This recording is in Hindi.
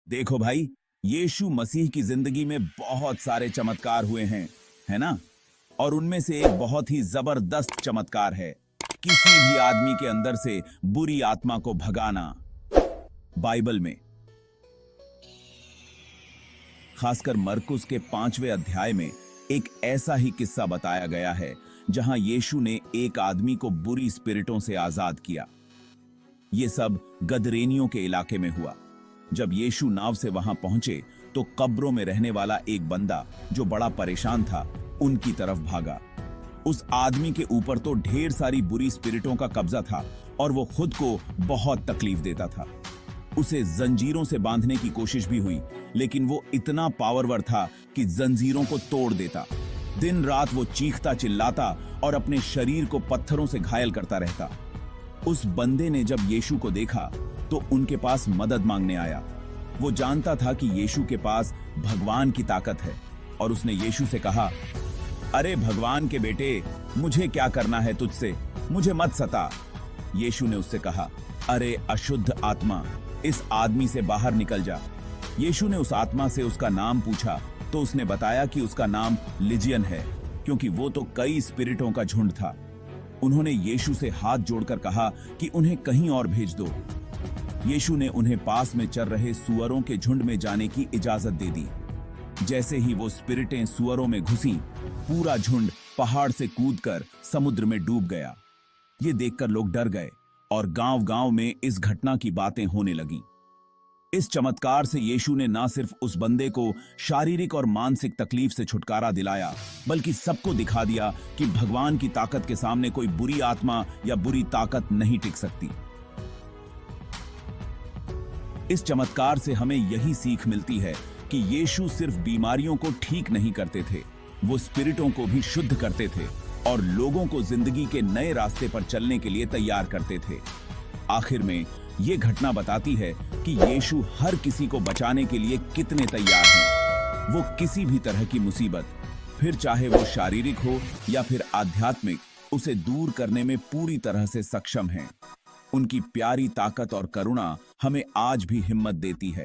देखो भाई, यीशु मसीह की जिंदगी में बहुत सारे चमत्कार हुए हैं, है ना? और उनमें से एक बहुत ही जबरदस्त चमत्कार है, किसी भी आदमी के अंदर से बुरी आत्मा को भगाना। बाइबल में खासकर मरकुस के 5वें अध्याय में एक ऐसा ही किस्सा बताया गया है जहां यीशु ने एक आदमी को बुरी स्पिरिटों से आजाद किया। यह सब गदरेनियों के इलाके में हुआ। जब यीशु नाव से वहां पहुंचे तो कब्रों में रहने वाला एक बंदा जो बड़ा परेशान था उनकी तरफ भागा। उस आदमी के ऊपर तो ढेर सारी बुरी स्पिरिटों का कब्जा था और वो खुद को बहुत तकलीफ देता था। उसे जंजीरों से बांधने की कोशिश भी हुई, लेकिन वो इतना पावरवर था कि जंजीरों को तोड़ देता। दिन रात वो चीखता चिल्लाता और अपने शरीर को पत्थरों से घायल करता रहता। उस बंदे ने जब यीशु को देखा तो उनके पास मदद मांगने आया। वो जानता था कि यीशु के पास भगवान की ताकत है और उसने यीशु से कहा, अरे भगवान के बेटे, मुझे क्या करना है तुझसे, मुझे मत सता। यीशु ने उससे कहा, अरे अशुद्ध आत्मा, इस आदमी से बाहर निकल जा। यीशु ने उस आत्मा से उसका नाम पूछा तो उसने बताया कि उसका नाम लिजियन है, क्योंकि वो तो कई स्पिरिटों का झुंड था। उन्होंने यीशु से हाथ जोड़कर कहा कि उन्हें कहीं और भेज दो। यीशु ने उन्हें पास में चर रहे सुअरों के झुंड में जाने की इजाजत दे दी। जैसे ही वो स्पिरिटें सुअरों में घुसीं, पूरा झुंड पहाड़ से कूदकर समुद्र में डूब गया। ये देखकर लोग डर गए और गांव-गांव में इस घटना की बातें होने लगीं। इस चमत्कार से यीशु ने ना सिर्फ उस बंदे को शारीरिक और मानसिक तकलीफ से छुटकारा दिलाया, बल्कि सबको दिखा दिया कि भगवान की ताकत के सामने कोई बुरी आत्मा या बुरी ताकत नहीं टिक सकती। इस चमत्कार से हमें यही सीख मिलती है कि यीशु सिर्फ बीमारियों को ठीक नहीं करते थे, वो स्पिरिटों को भी शुद्ध करते थे और लोगों को जिंदगी के नए रास्ते पर चलने के लिए तैयार करते थे। आखिर में ये घटना बताती है कि यीशु हर किसी को बचाने के लिए कितने तैयार हैं। वो किसी भी तरह की मुसीबत, फिर चाहे वो शारीरिक हो या फिर आध्यात्मिक, उसे दूर करने में पूरी तरह से सक्षम हैं। उनकी प्यारी ताकत और करुणा हमें आज भी हिम्मत देती है।